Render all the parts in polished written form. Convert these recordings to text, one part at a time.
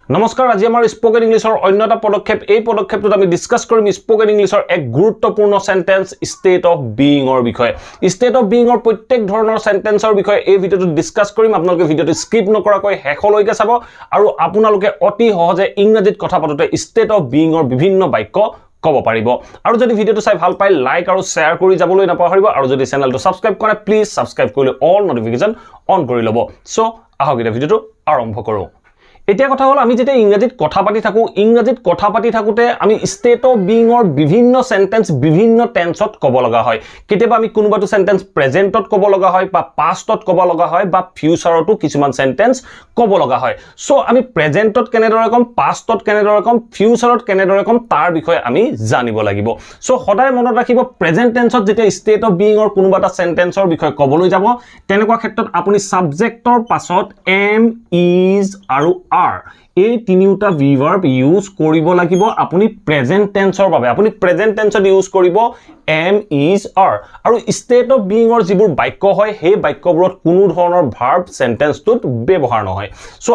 নমস্কাৰ আজি আমাৰ স্পোকেন ইংলিছৰ অন্যটা পদক্ষেপ এই পদক্ষেপটোত আমি ডিসকাস কৰিম স্পোকেন ইংলিছৰ এক গুৰুত্বপূৰ্ণ সেন্টেন্স ষ্টেট অফ বিইং অৰ বিষয়ে ষ্টেট অফ বিইং অৰ প্ৰত্যেক ধৰণৰ সেন্টেন্সৰ বিষয়ে এই ভিডিওটো ডিসকাস কৰিম আপোনালোকে ভিডিওটো স্কিপ নকৰাকৈ শেষলৈকে চাব আৰু আপোনালোকে অতি সহজে ইংৰাজীত কথা পাতোতে ষ্টেট অফ বিইং অৰ বিভিন্ন বাক্য কব পাৰিব আৰু যদি ভিডিওটো চাই ভাল পাই লাইক আৰু শেয়াৰ কৰি যাবলৈ নাপাহৰিব আৰু যদি চেনেলটো সাবস্ক্ৰাইব কৰে প্লিজ সাবস্ক্ৰাইব কৰি অল নটিফিকেশন অন কৰি লব সো আহক এটা ভিডিওটো আৰম্ভ কৰো এতিয়া কথা হল আমি যেতে ইংৰাজীত কথা পাতি থাকোতে আমি ষ্টেট অফ বিইং অৰ বিভিন্ন সেন্টেন্স বিভিন্ন টেন্সত কব লগা হয় কেতিয়াবা আমি কোনোবাটো সেন্টেন্স প্ৰেজেন্টত কব লগা হয় বা পাষ্টত কব লগা হয় বা ফিউচাৰতো কিছুমান সেন্টেন্স কব লগা হয় সো আমি প্ৰেজেন্টত কেনেদৰে কম পাষ্টত কেনেদৰে কম ফিউচাৰত কেনেদৰে কম তাৰ বিষয়ে আমি জানিব লাগিব সো সদায় মনত ৰাখিব প্ৰেজেন্ট টেন্সত যেতে ষ্টেট অফ বিইং অৰ কোনোবাটা সেন্টেন্সৰ বিষয়ে কবলৈ যাব তেনেকুৱা ক্ষেত্ৰত আপুনি সাবজেক্টৰ পাছত এম ইজ আৰু are এই তিনিটা verb ইউজ কৰিব লাগিব আপুনি প্ৰেজেন্ট টেন্সৰ বাবে আপুনি প্ৰেজেন্ট টেন্সত ইউজ কৰিব am is are আৰু state of being অৰ যিবোৰ বাক্য হয় সেই বাক্যবোৰত কোনো ধৰণৰ verb sentence টোত ব্যৱহাৰ নহয় সো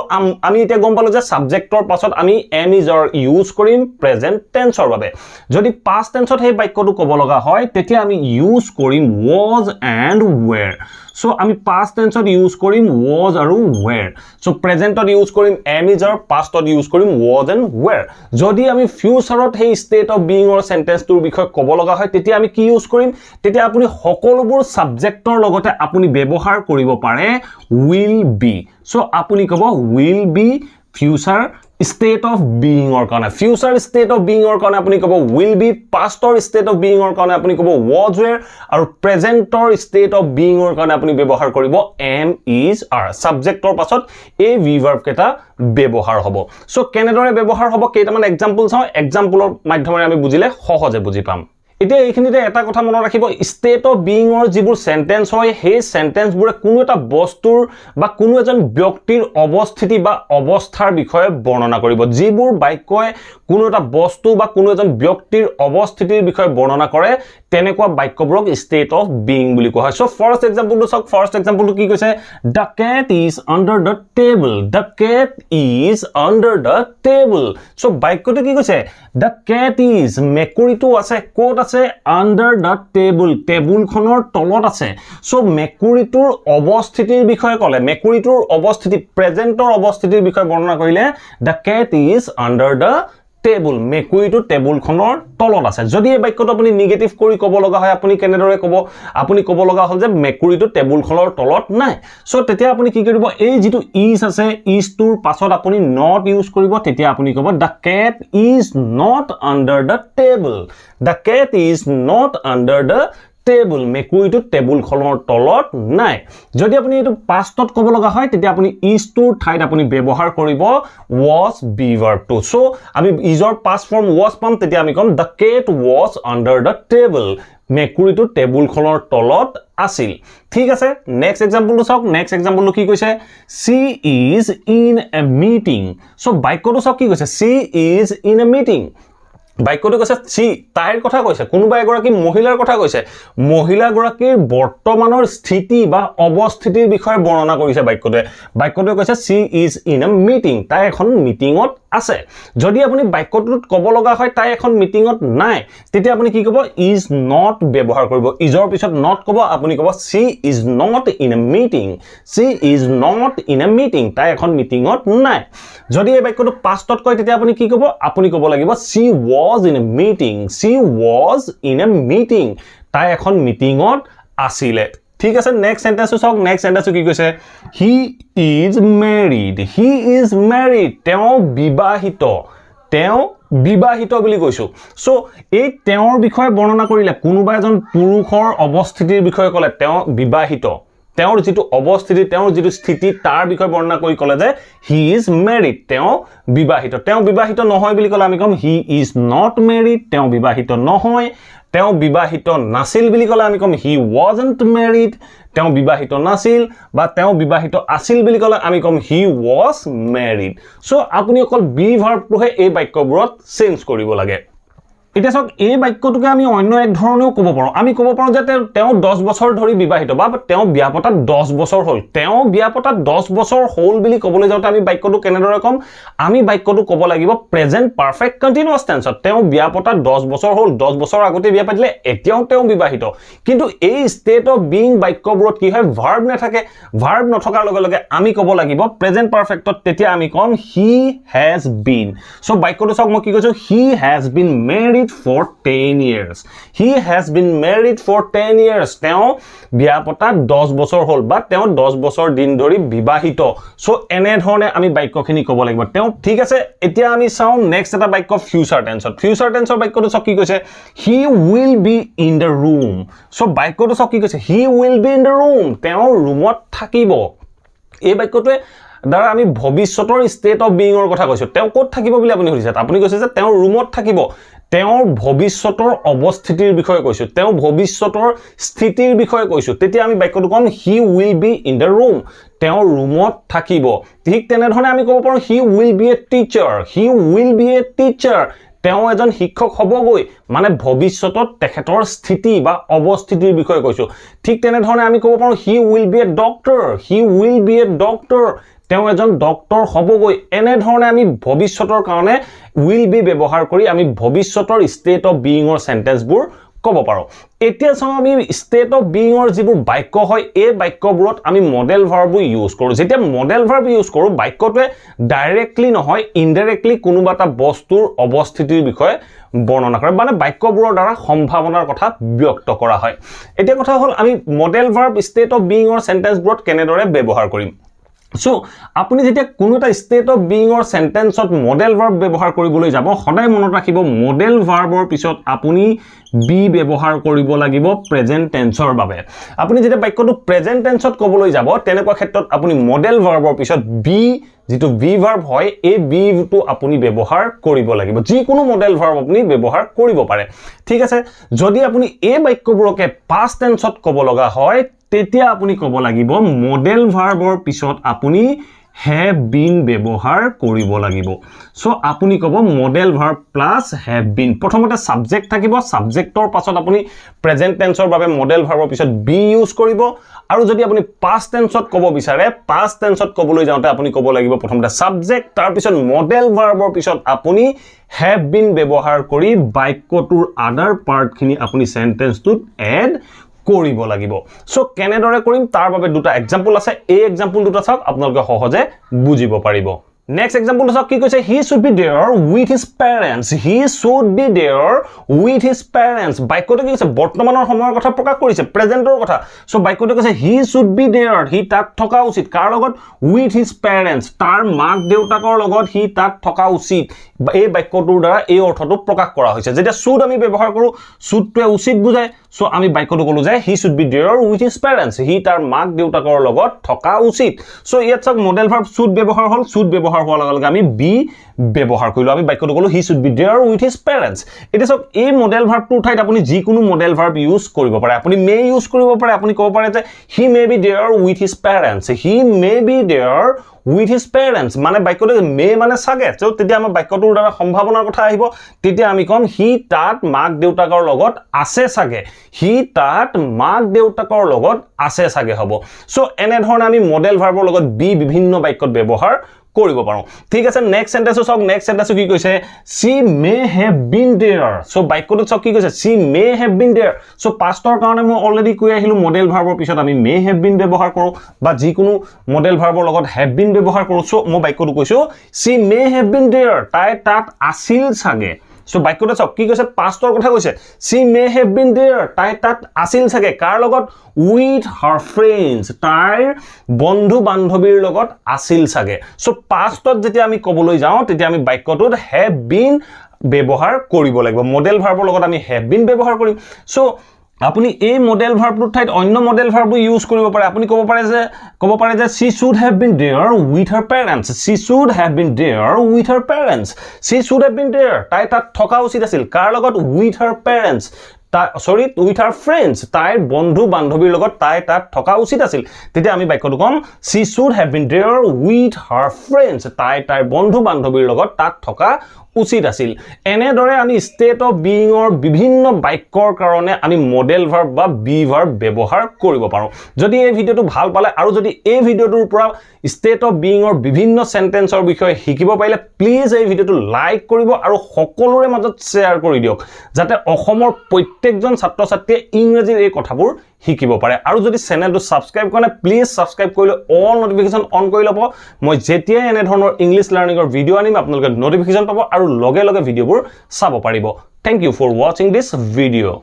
আমি এতিয়া গম পালো যে সাবজেক্টৰ পাছত আমি am is are ইউজ কৰিম প্ৰেজেন্ট টেন্সৰ বাবে যদি past টেন্সত সেই বাক্যটো ক'ব লগা হয় তেতিয়া আমি ইউজ কৰিম was and were সো আমি past tenseত ইউজ কৰিম was আৰু were সো প্ৰেজেন্টত ইউজ কৰিম am is are pastত ইউজ কৰিম was and were যদি আমি ফিউচাৰত সেই ষ্টেট অফ বিইং অৰ সেন্টেন্সটোৰ বিষয়ে ক'ব লগা হয় তেতিয়া আমি কি ইউজ কৰিম তেতিয়া আপুনি সকলোবোৰ সাবজেক্টৰ লগতে আপুনি ব্যৱহাৰ কৰিব পাৰে will be সো আপুনি ক'ব will be future state of being or কাৰণে future state of being or কাৰণে আপুনি ক'ব will be past or state of being or কাৰণে আপুনি ক'ব was were আৰু present or state of being or কাৰণে আপুনি ব্যৱহাৰ কৰিব am is are subjectৰ পাছত এই verb কেটা ব্যৱহাৰ হ'ব সো কেনেদৰে ব্যৱহাৰ হ'ব কেইটামান এক্সাম্পল চাও এক্সাম্পলৰ মাধ্যমেৰে আমি বুজিলে সহজে বুজি পাম এতিয়া এইখিনিতে এটা কথা মনত ৰাখিব ষ্টেট অফ বিইং অৰ যিবোৰ সেন্টেন্স হয় সেই সেন্টেন্স বোৰে কোনো এটা বস্তুৰ বা কোনো এজন ব্যক্তিৰ অৱস্থিতি বা অৱস্থাৰ বিষয়ে বৰ্ণনা কৰিব যিবোৰ বাক্যই কোনো এটা বস্তু বা কোনো এজন ব্যক্তিৰ অৱস্থিতিৰ বিষয়ে বৰ্ণনা কৰে তেনেকুৱা বাক্যবোৰক ষ্টেট অফ বিইং বুলি কোৱা হয় সো ফাৰ্স্ট এক্সাম্পলটো চাওক ফাৰ্স্ট এক্সাম্পলটো কি কৈছে the cat is under the table the cat is under the table so বাক্যটো কি কৈছে the cat is মেকুৰীটো আছে কোট আছে under the table টেবুলখনৰ তলত আছে সো মেকুৰীটোৰ অৱস্থিতিৰ বিষয়ে ক'লে মেকুৰীটোৰ অৱস্থিতি প্ৰেজেন্টৰ অৱস্থিতিৰ বিষয়ে বৰ্ণনা কৰিলে the cat is under the table মেকুৰীটো টেবুলখনৰ তলত আছে যদি এই বাক্যটো আপুনি নিগেটিভ কৰি ক'ব লগা হয় আপুনি কেনেদৰে ক'ব আপুনি ক'ব লগা হ'ল যে মেকুৰীটো টেবুলখনৰ তলত নাই সো তেতিয়া আপুনি কি কৰিব এই যেটো is আছে is টোৰ পাছত আপুনি not ইউজ কৰিব তেতিয়া আপুনি ক'ব the cat is not under the table the cat is not under the table মেকুৰীটো টেবুলখনৰ তলত নাই যদি আপুনি এটো পাষ্টত ক'ব লগা হয় তেতিয়া আপুনি is টোৰ ঠাইত আপুনি ব্যৱহাৰ কৰিব was be verb to so আমি is or past form was পাম তেতিয়া আমি কম the cat was under the table মেকুৰীটো টেবুলখনৰ তলত আছিল ঠিক আছে নেক্সট এক্সাম্পলটো চাওক নেক্সট এক্সাম্পলটো কি কৈছে she is in a meeting so বাক্যটো চাওক কি কৈছে she is in a meeting বাক্যটো কৈছে সি তাইৰ কথা কৈছে কোনোবা এগৰাকী মহিলাৰ কথা কৈছে মহিলা গৰাকীৰ বৰ্তমানৰ স্থিতি বা অৱস্থিতিৰ বিষয়ে বৰ্ণনা কৰিছে বাক্যটোৱে কৈছে she is in a meeting তাই এখন মিটিংত আছে যদি আপুনি বাক্যটোত ক'ব লগা হয় তাই এখন মিটিংত নাই তেতিয়া আপুনি কি ক'ব is not ব্যৱহাৰ কৰিব isৰ পিছত not ক'ব আপুনি ক'ব she is not in a meeting she is not in a meeting তাই এখন মিটিংত নাই যদি এই বাক্যটো পাষ্টত কয় তেতিয়া আপুনি কি ক'ব আপুনি ক'ব লাগিব she was in a meeting she was in a meeting তাই এখন মিটিংত আছিল ঠিক আছে নেক্সট সেন্টেন্সটো চাওক নেক্সট সেন্টেন্সটো কি কৈছে he is married তেওঁ বিবাহিত বুলি কৈছো সো এই তেওঁৰ বিষয়ে বৰ্ণনা কৰিলে কোনোবা এজন পুৰুষৰ অৱস্থিতিৰ বিষয়ে ক'লে তেওঁ বিবাহিত তেওঁৰ যেটো অৱস্থিতি তেওঁৰ যেটো স্থিতি তাৰ বিষয়ে বৰ্ণনা কৰি ক'লে যে he is married তেওঁ বিবাহিত নহয় বুলি ক'লে আমি কম he is not married তেওঁ বিবাহিত নহয় তেওঁ বিবাহিত নাছিল বুলি ক'লে আমি কম he wasn't married তেওঁ বিবাহিত নাছিল বা তেওঁ বিবাহিত আছিল বুলি ক'লে আমি কম he was married সো আপুনি অকল be verb টোহে এই বাক্যবোৰত চেঞ্জ কৰিব লাগে এতিয়া চাওক এই বাক্যটোকে আমি অন্য এক ধৰণেও ক'ব পাৰোঁ আমি ক'ব পাৰোঁ যে তেওঁ 10 বছৰ ধৰি বিবাহিত বা তেওঁ বিয়া পতাত 10 বছৰ হ'ল তেওঁ বিয়া পতাত 10 বছৰ হ'ল বুলি ক'বলৈ যাওঁতে আমি বাক্যটো কেনেদৰে ক'ম আমি বাক্যটো ক'ব লাগিব প্ৰেজেন্ট পাৰফেক্ট কন্টিনিউয়াছ টেন্সত তেওঁ বিয়া পতাত 10 বছৰ হ'ল 10 বছৰ আগতে বিয়া পাতিলে এতিয়াও তেওঁ বিবাহিত কিন্তু এই ষ্টেট অফ বিং বাক্যবোৰত কি হয় ভাৰ্ব নাথাকে ভাৰ্ব নথকাৰ লগে লগে আমি ক'ব লাগিব প্ৰেজেন্ট পাৰফেক্টত তেতিয়া আমি ক'ম হি হ্যাজ বিন সো বাক্যটো চাওক মই কি কৈছো he has been married for 10 years he has been married for 10 years তেওঁ বিয়া পতা 10 বছৰ হ'ল বা তেওঁ 10 বছৰ দিন ধৰি বিবাহিত সো এনে ধৰণে আমি বাক্যখিনি ক'ব লাগিব তেওঁ ঠিক আছে এতিয়া আমি চাও নেক্সট এটা বাক্য ফিউচাৰ টেন্সৰ বাক্যটো চাওক কি কৈছে he will be in the room so বাক্যটো চাওক কি কৈছে he will be in the room তেওঁ ৰুমত থাকিব এই বাক্যটোৱে দ্বাৰা আমি ভৱিষ্যতৰ ষ্টেট অফ বিংৰ কথা কৈছো তেওঁ ক'ত থাকিব বুলি আপুনি সুধিছে আপুনি কৈছে যে তেওঁ ৰুমত থাকিব তেওঁৰ ভৱিষ্যতৰ অৱস্থিতিৰ বিষয়ে কৈছো তেওঁ ভৱিষ্যতৰ স্থিতিৰ বিষয়ে কৈছো তেতিয়া আমি বাক্যটো ক'ম he will be in the room তেওঁ ৰুমত থাকিব ঠিক তেনে ধৰণে আমি ক'ব পাৰোঁ he will be a teacher তেওঁ এজন শিক্ষক হ'বগৈ মানে ভৱিষ্যতত তেখেতৰ স্থিতি বা অৱস্থিতিৰ বিষয়ে কৈছো ঠিক তেনে ধৰণে আমি ক'ব পাৰোঁ he will be a doctor তেওঁ এজন ডক্টৰ হ'বগৈ এনে ধৰণে আমি ভৱিষ্যতৰ কাৰণে will be ব্যৱহাৰ কৰি আমি ভৱিষ্যতৰ ষ্টেট অফ বিংৰ সেন্টেন্সবোৰ ক'ব পাৰোঁ এতিয়া চাও আমি ষ্টেট অফ বিংৰ যিবোৰ বাক্য হয় এই বাক্যবোৰত আমি মডেল ভাৰ্ব ইউজ কৰোঁ যেতিয়া মডেল ভাৰ্ব ইউজ কৰোঁ বাক্যটোৱে ডাইৰেক্টলি নহয় ইনডাইৰেক্টলি কোনোবা এটা বস্তুৰ অৱস্থিতিৰ বিষয়ে বৰ্ণনা কৰে মানে বাক্যবোৰৰ দ্বাৰা সম্ভাৱনাৰ কথা ব্যক্ত কৰা হয় এতিয়া কথা হ'ল আমি মডেল ভাৰ্ব ষ্টেট অফ বিংৰ সেন্টেন্সবোৰত কেনেদৰে ব্যৱহাৰ কৰিম সো আপুনি যেতিয়া কোনো এটা ষ্টেট অফ বিংৰ সেন্টেন্সত মডেল ভাৰ্ব ব্যৱহাৰ কৰিবলৈ যাব সদায় মনত ৰাখিব মডেল ভাৰ্বৰ পিছত আপুনি বি ব্যৱহাৰ কৰিব লাগিব প্ৰেজেন্ট টেন্সৰ বাবে আপুনি যেতিয়া বাক্যটো প্ৰেজেন্ট টেন্সত ক'বলৈ যাব তেনেকুৱা ক্ষেত্ৰত আপুনি মডেল ভাৰ্বৰ পিছত বি যেটো বি ভাৰ্ব হয় এই বি টো আপুনি ব্যৱহাৰ কৰিব লাগিব যিকোনো মডেল ভাৰ্ব আপুনি ব্যৱহাৰ কৰিব পাৰে ঠিক আছে যদি আপুনি এই বাক্যবোৰকে পাষ্ট টেন্সত ক'ব লগা হয় তেতিয়া আপুনি ক'ব লাগিব মডেল ভাৰ্বৰ পিছত আপুনি have been ব্যৱহাৰ কৰিব লাগিব সো আপুনি ক'ব model verb plus have been প্ৰথমতে সাবজেক্ট থাকিব সাবজেক্টৰ পাছত আপুনি প্ৰেজেন্ট টেন্সৰ বাবে মডেল ভাৰ্বৰ পিছত বি ইউজ কৰিব আৰু যদি আপুনি পাষ্ট টেন্সত ক'ব বিচাৰে পাষ্ট টেন্সত ক'বলৈ যাওঁতে আপুনি ক'ব লাগিব প্ৰথমতে সাবজেক্ট তাৰ পিছত মডেল ভাৰ্বৰ পিছত আপুনি have been ব্যৱহাৰ কৰি বাক্যটোৰ আদাৰ পাৰ্টখিনি আপুনি সেন্টেন্সটোত এড কৰিব লাগিব সো কেনেদৰে কৰিম তাৰ বাবে দুটা এক্সাম্পল আছে এই এক্সাম্পল দুটা চাওক আপোনালোকে সহজে বুজিব পাৰিব নেক্সট এক্সাম্পল চাওক কি কৈছে he should be there with his parents বাক্যটো কি কৈছে বৰ্তমানৰ সময়ৰ কথা প্ৰকাশ কৰিছে প্ৰেজেন্টৰ কথা সো বাক্যটো কৈছে he should be there হি তাত থকা উচিত কাৰ লগত with his parents তাৰ মাক দেউতাকৰ লগত হি তাত থকা উচিত এই বাক্যটোৰ দ্বাৰা এই অৰ্থটো প্ৰকাশ কৰা হৈছে যেতিয়া should আমি ব্যৱহাৰ কৰো shouldটোৱে উচিত বুজায় সো আমি বাক্যটো কলো যে he should be there with his parents হি তাৰ মাক দেউতাকৰ লগত থকা উচিত সো ইয়াত চাওক মডেল ভাৰ্ব should ব্যৱহাৰ হ'ল should ব্যৱহাৰ হোৱাৰ লগে লগে আমি বি ব্যৱহাৰ কৰিলো আমি বাক্যটো কলো he should be there with his parents এটা চাওক এই মডেল ভাৰ্বটোৰ ঠাইত আপুনি যিকোনো মডেল ভাৰ্ব ইউজ কৰিব পাৰে আপুনি may ইউজ কৰিব পাৰে আপুনি ক'ব পাৰে যে he may be there with his parents মানে বাক্যটো may মানে সাগে তো তেতিয়া আমাৰ বাক্যটোৰ দ্বাৰা সম্ভাৱনাৰ কথা আহিব তেতিয়া আমি কম হি তাত মাক দেউতাকৰ লগত আছে সাগে হি তাত মাক দেউতাকৰ লগত আছে সাগে হ'ব সো এনে ধৰণে আমি মডেল ভাৰ্বৰ লগত বি বিভিন্ন বাক্যত ব্যৱহাৰ কৰিব পাৰো ঠিক আছে নেক্সট সেন্টেন্স চাওক নেক্সট সেন্টেন্স কি কৈছে she may have been there so বাক্যটো চাওক কি কৈছে she may have been there so পাষ্টৰ কাৰণে মই অলৰেডি কৈ আহিলো মডেল ভাৰ্বৰ পিছত আমি may have been ব্যৱহাৰ কৰো বা যিকোনো মডেল ভাৰ্বৰ লগত have been ব্যৱহাৰ কৰো সো মই বাক্যটো কৈছো she may have been there তাই তাত আছিল সাগে সো বাক্যটো চাওক কি কৈছে পাষ্টৰ কথা কৈছে she may have been there তাই তাত আছিল সাগে কাৰ লগত with her friends তাইৰ বন্ধু বান্ধৱীৰ লগত আছিল সাগে সো পাষ্টত যেতিয়া আমি ক'বলৈ যাওঁ তেতিয়া আমি বাক্যটোত have been ব্যৱহাৰ কৰিব লাগিব মডেল ভাৰ্বৰ লগত আমি have been ব্যৱহাৰ কৰিম সো আপুনি এই মডেল ভাৰ্বটোৰ ঠাইত অন্য মডেল ভাৰ্ব ইউজ কৰিব পাৰে আপুনি ক'ব পাৰে যে she should have been there with her parents তাই তাত থকা উচিত আছিল কাৰ লগত with her parents with her friends তাইৰ বন্ধু বান্ধৱীৰ লগত তাই তাত থকা উচিত আছিল তেতিয়া আমি বাক্যটো কম she should have been there with her friends তাইৰ বন্ধু বান্ধৱীৰ লগত তাত থকা উচিত আছিল এনেদৰে আমি ষ্টেট অফ বিইংৰ বিভিন্ন বাক্যৰ কাৰণে আমি মডেল ভাৰ্ব বা বি ভাৰ্ব ব্যৱহাৰ কৰিব পাৰোঁ যদি এই ভিডিওটো ভাল পালে আৰু যদি এই ভিডিওটোৰ পৰা ষ্টেট অফ বিইংৰ বিভিন্ন সেন্টেন্সৰ বিষয়ে শিকিব পাৰিলে প্লিজ এই ভিডিওটো লাইক কৰিব আৰু সকলোৰে মাজত শেয়াৰ কৰি দিয়ক যাতে অসমৰ প্ৰত্যেকজন ছাত্ৰ ছাত্ৰীয়ে ইংৰাজীৰ এই কথাবোৰ শিকিব পাৰে আৰু যদি চেনেলটো সাবস্ক্ৰাইব কৰা নাই প্লিজ সাবস্ক্ৰাইব কৰিলে অল নোটিফিকেশন অন কৰি ল'ব মই যেতিয়াই এনে ধৰণৰ ইংলিশ লাৰ্নিংৰ ভিডিও আনিম আপোনালোকে নোটিফিকেশন পাব আৰু লগে লগে ভিডিওবোৰ চাব পাৰিব thank you for watching this video